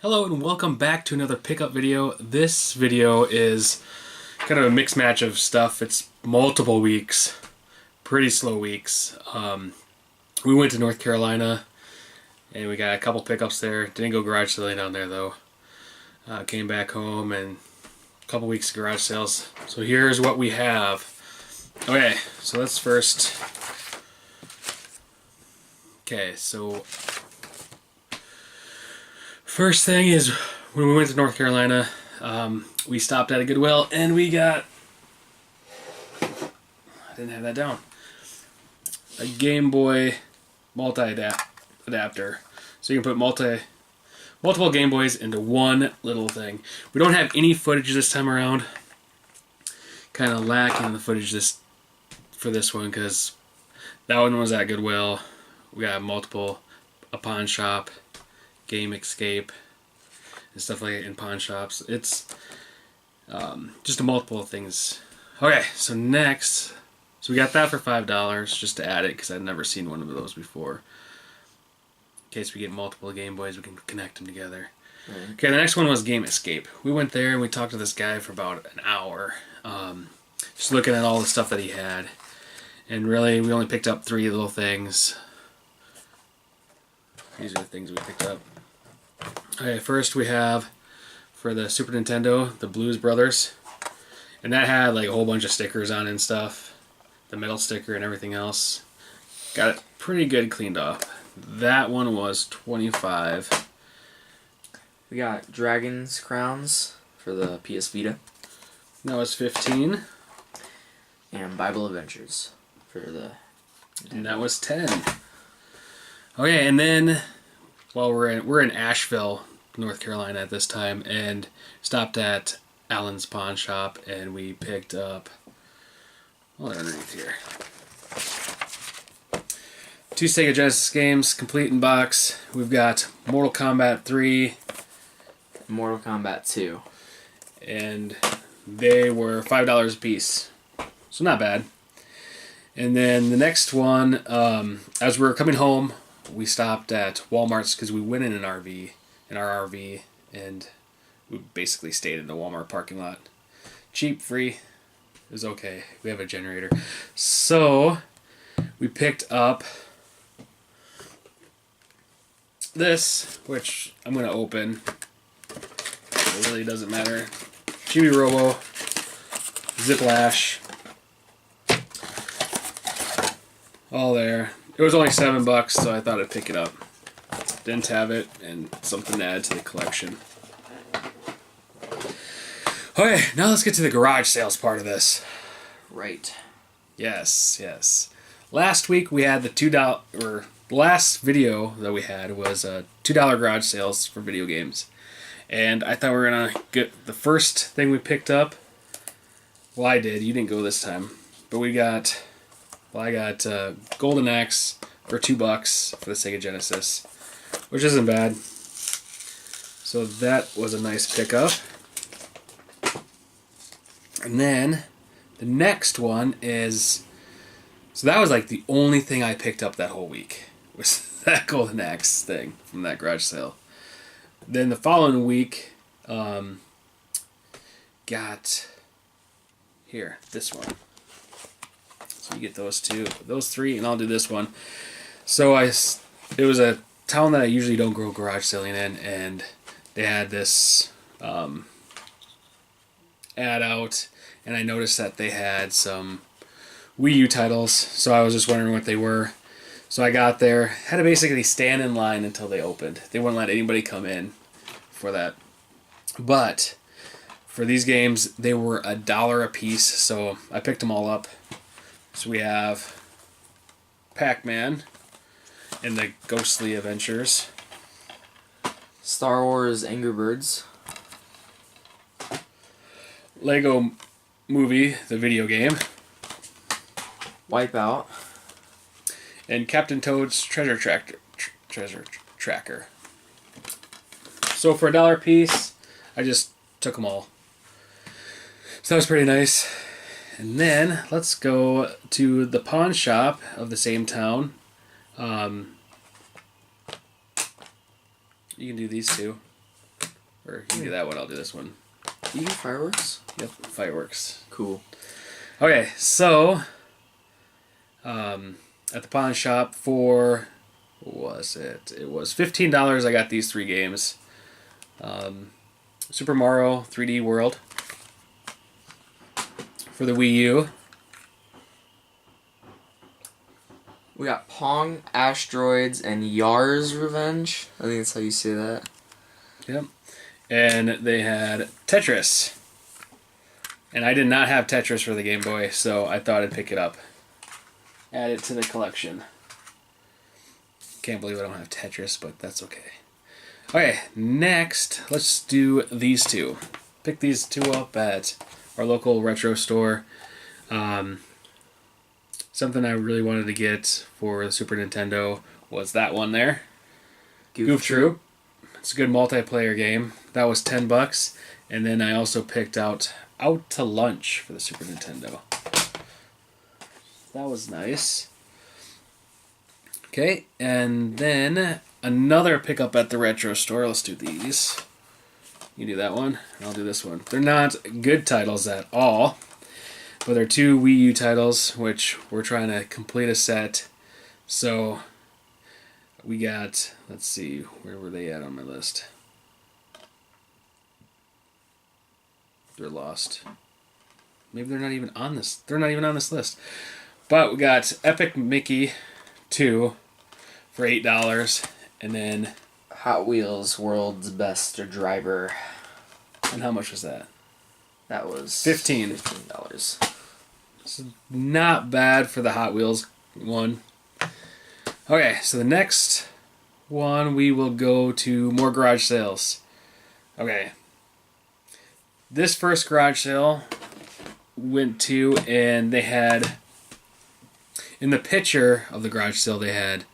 Hello and welcome back to another pickup video. This video is kind of a mixed match of stuff. It's multiple weeks, pretty slow weeks. We went to North Carolina and we got a couple pickups there. Didn't go garage selling down there though. Came back home and a couple weeks of garage sales. So here's what we have. Okay, so let's first... Okay, so... First thing is, when we went to North Carolina, we stopped at a Goodwill and we got... I didn't have that down. A Game Boy multi-adapter. So you can put multiple Game Boys into one little thing. We don't have any footage this time around. Kind of lacking the footage for this one because that one was at Goodwill. We got multiple, a pawn shop, Game Escape, and stuff like that in pawn shops. It's just a multiple of things. Okay, so next, so we got that for $5 just to add it because I'd never seen one of those before. In case we get multiple Game Boys, we can connect them together. Okay, the next one was Game Escape. We went there and we talked to this guy for about an hour, just looking at all the stuff that he had. And really, we only picked up 3 little things. These are the things we picked up. Okay, first we have, for the Super Nintendo, the Blues Brothers. And that had like a whole bunch of stickers on it and stuff. The metal sticker and everything else. Got it pretty good cleaned off. That one was $25. We got Dragon's Crowns for the PS Vita. That was $15. And Bible Adventures for the Nintendo. And that was $10. Okay, and then, well, we're in Asheville, North Carolina at this time, and stopped at Allen's Pawn Shop, and we picked up, well, they're underneath here, 2 Sega Genesis games, complete in box. We've got Mortal Kombat 3. Mortal Kombat 2. And they were $5 a piece, so not bad. And then the next one, as we were coming home, we stopped at Walmart's because we went in our RV, and we basically stayed in the Walmart parking lot. Cheap, free, it was okay. We have a generator. So, we picked up this, which I'm going to open. It really doesn't matter. Chibi Robo, Ziplash, all there. It was only $7, so I thought I'd pick it up. Didn't have it, and something to add to the collection. Okay, now let's get to the garage sales part of this. Right. Yes, yes. Last week we had the $2, or the last video that we had was $2 garage sales for video games. And I thought we were going to get the first thing we picked up. Well, I did. You didn't go this time. But we got... Well, I got Golden Axe for $2 for the Sega Genesis, which isn't bad. So that was a nice pickup. And then the next one is, so that was like the only thing I picked up that whole week, was that Golden Axe thing from that garage sale. Then the following week, got here, this one. So you get those 3, and I'll do this one. So it was a town that I usually don't go garage selling in, and they had this ad out, and I noticed that they had some Wii U titles, so I was just wondering what they were. So I got there, had to basically stand in line until they opened. They wouldn't let anybody come in for that. But for these games, they were $1 a piece, so I picked them all up. So we have Pac-Man and the Ghostly Adventures. Star Wars Angry Birds. Lego Movie, the video game. Wipeout. And Captain Toad's Treasure Tracker. So for $1 a piece, I just took them all. So that was pretty nice. And then let's go to the pawn shop of the same town. You can do these two. Or you can do that one, I'll do this one. You do fireworks? Yep, fireworks. Cool. Okay, so at the pawn shop for, what was it? It was $15. I got these 3 games. Super Mario 3D World for the Wii U. We got Pong, Asteroids, and Yar's Revenge. I think that's how you say that. Yep. And they had Tetris. And I did not have Tetris for the Game Boy, so I thought I'd pick it up. Add it to the collection. Can't believe I don't have Tetris, but that's okay. Okay, next, let's do these 2. Pick these 2 up at our local retro store. Something I really wanted to get for the Super Nintendo was that one there. Goof Troop. It's a good multiplayer game. That was $10. And then I also picked out to Lunch for the Super Nintendo. That was nice. Okay, and then another pickup at the retro store. Let's do these. You do that one, and I'll do this one. They're not good titles at all, but they're 2 Wii U titles, which we're trying to complete a set. So we got, let's see, where were they at on my list? They're lost. Maybe they're not even on this. They're not even on this list. But we got Epic Mickey 2 for $8, and then Hot Wheels World's Best Driver. And how much was that? That was $15. So not bad for the Hot Wheels one. Okay, so the next one we will go to more garage sales. Okay. This first garage sale went to, and they had, in the picture of the garage sale, they had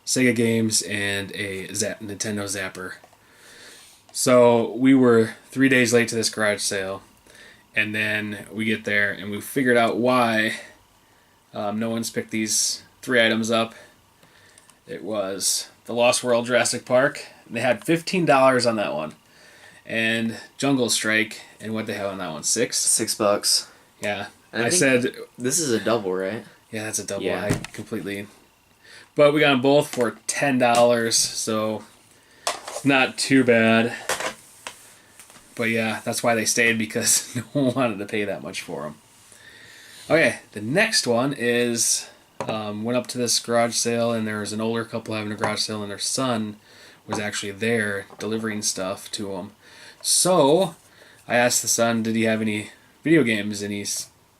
Sega games and a Nintendo Zapper. So we were 3 days late to this garage sale, and then we get there and we figured out why no one's picked these 3 items up. It was the Lost World Jurassic Park. They had $15 on that one, and Jungle Strike, and what they have on that one, $6. Yeah, And I said this is a double, right? yeah, that's a double. Yeah. I completely. But we got them both for $10, so not too bad. But yeah, that's why they stayed, because no one wanted to pay that much for them. Okay, the next one is went up to this garage sale, and there was an older couple having a garage sale, and their son was actually there delivering stuff to them. So I asked the son, did he have any video games, and he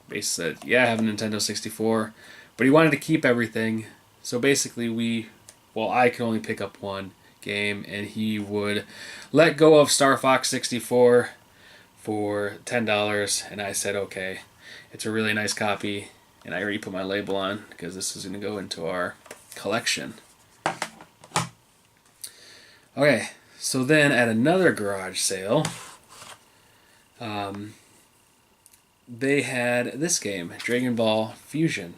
basically said, yeah, I have a Nintendo 64, but he wanted to keep everything. So basically I could only pick up one game, and he would let go of Star Fox 64 for $10, and I said, okay, it's a really nice copy, and I already put my label on because this is going to go into our collection. Okay, so then at another garage sale, they had this game, Dragon Ball Fusions.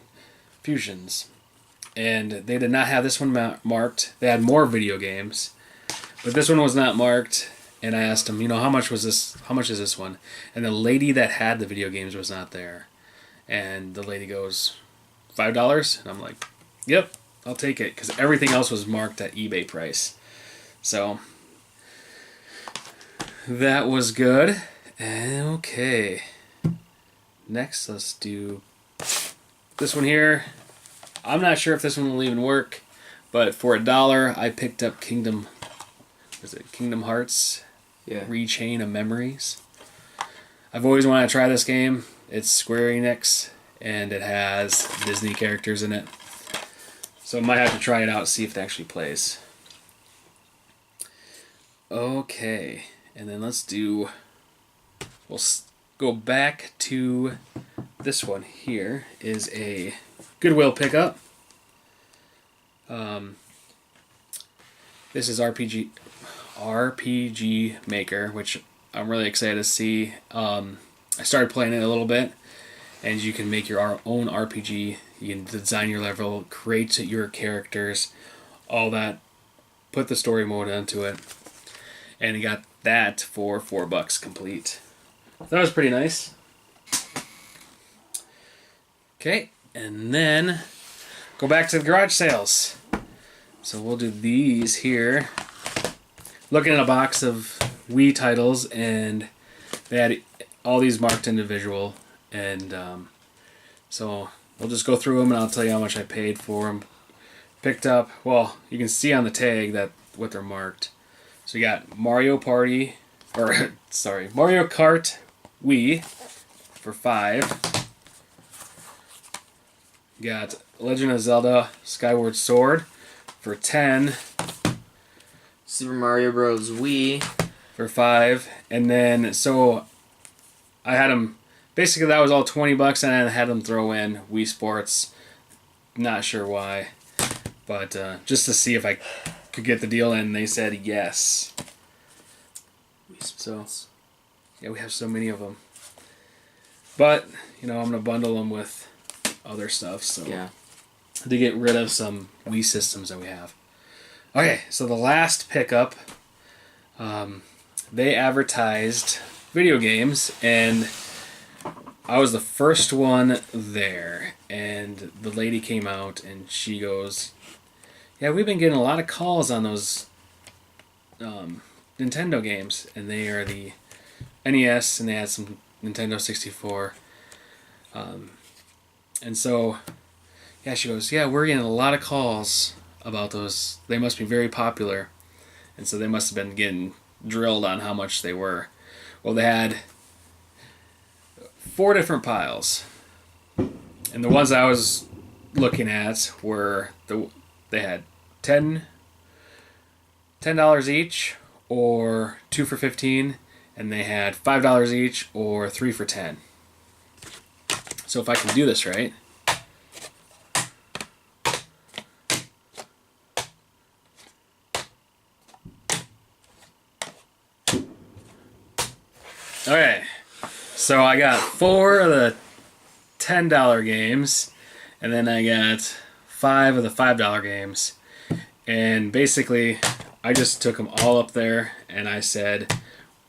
And they did not have this one marked. They had more video games, but this one was not marked. And I asked them, how much was this? How much is this one? And the lady that had the video games was not there. And the lady goes, $5? And I'm like, yep, I'll take it, because everything else was marked at eBay price. So that was good. Okay. Next, let's do this one here. I'm not sure if this one will even work, but for $1, I picked up Kingdom Hearts? Yeah. Rechain of Memories. I've always wanted to try this game. It's Square Enix, and it has Disney characters in it. So I might have to try it out, see if it actually plays. Okay, and then we'll go back to this one here. Is a Goodwill pickup. This is RPG Maker, which I'm really excited to see. I started playing it a little bit, and you can make your own RPG. You can design your level, create your characters, all that. Put the story mode into it, and you got that for $4 complete. That was pretty nice. Okay, and then go back to the garage sales. So we'll do these here. Looking at a box of Wii titles, and they had all these marked individual, and so we'll just go through them and I'll tell you how much I paid for them. Picked up, well, you can see on the tag that what they're marked. So you got Mario Kart Wii for $5. You got Legend of Zelda Skyward Sword for $10. Super Mario Bros. Wii for $5. And then, so I had them, basically that was all $20, and I had them throw in Wii Sports. Not sure why, but just to see if I could get the deal, and they said yes. So, yeah, we have so many of them. But, I'm going to bundle them with other stuff, so yeah, to get rid of some Wii systems that we have. Okay, so the last pickup, they advertised video games, and I was the first one there, and the lady came out and she goes, yeah, we've been getting a lot of calls on those Nintendo games, and they are the NES, and they had some Nintendo 64. And so, yeah, she goes, yeah, we're getting a lot of calls about those. They must be very popular. And so they must have been getting drilled on how much they were. Well, they had 4 different piles. And the ones I was looking at were, they had $10 each, or 2 for $15, and they had $5 each, or 3 for $10. So if I can do this right, okay, so I got 4 of the $10 games, and then I got 5 of the $5 games, and basically I just took them all up there and I said,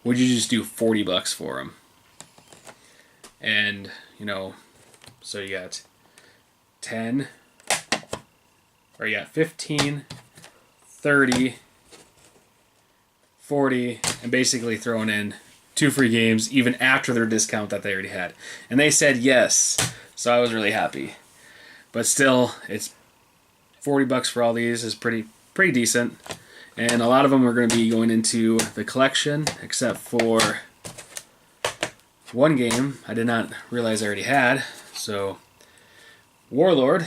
would you just do $40 for them? And so you got 10, or you got 15, 30, 40, and basically throwing in 2 free games even after their discount that they already had. And they said yes, so I was really happy. But still, it's $40 for all these is pretty decent. And a lot of them are going to be going into the collection, except for one game I did not realize I already had. So, Warlord.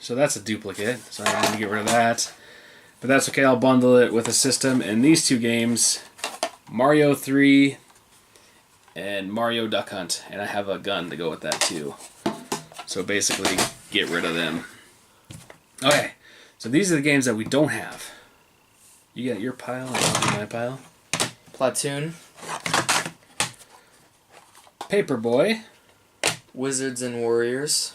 So that's a duplicate, so I need to get rid of that. But that's okay, I'll bundle it with a system. And these 2 games, Mario 3 and Mario Duck Hunt. And I have a gun to go with that too. So basically, get rid of them. Okay, so these are the games that we don't have. You got your pile, and I'll do my pile. Platoon, Paperboy, Wizards and Warriors,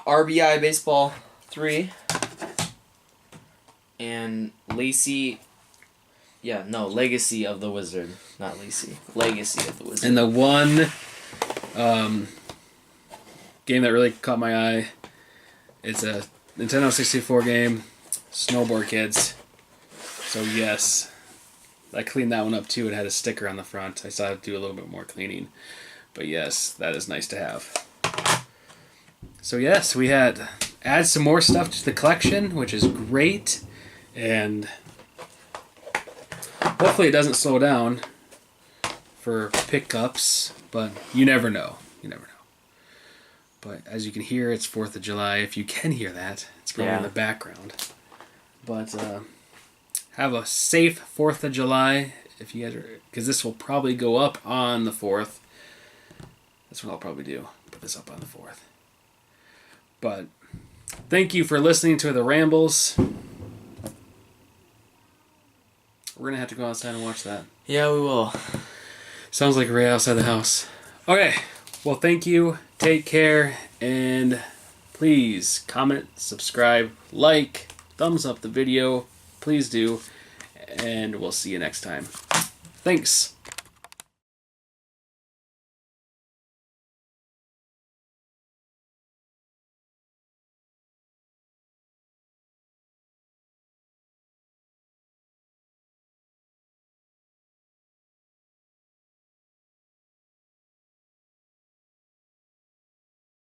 RBI Baseball 3, and Legacy of the Wizard, not Lacey. Legacy of the Wizard. And the one game that really caught my eye, it's a Nintendo 64 game, Snowboard Kids. So yes, I cleaned that one up too. It had a sticker on the front. I saw it do a little bit more cleaning. But yes, that is nice to have. So yes, we had add some more stuff to the collection, which is great. And hopefully it doesn't slow down for pickups, but you never know. You never know. But as you can hear, it's 4th of July. If you can hear that, it's probably in the background. But have a safe 4th of July, if you guys are, because this will probably go up on the 4th. That's what I'll probably do. Put this up on the 4th. But thank you for listening to the rambles. We're gonna have to go outside and watch that. Yeah, we will. Sounds like right outside the house. Okay. Well, thank you. Take care, and please comment, subscribe, like, thumbs up the video, please do. And we'll see you next time. Thanks.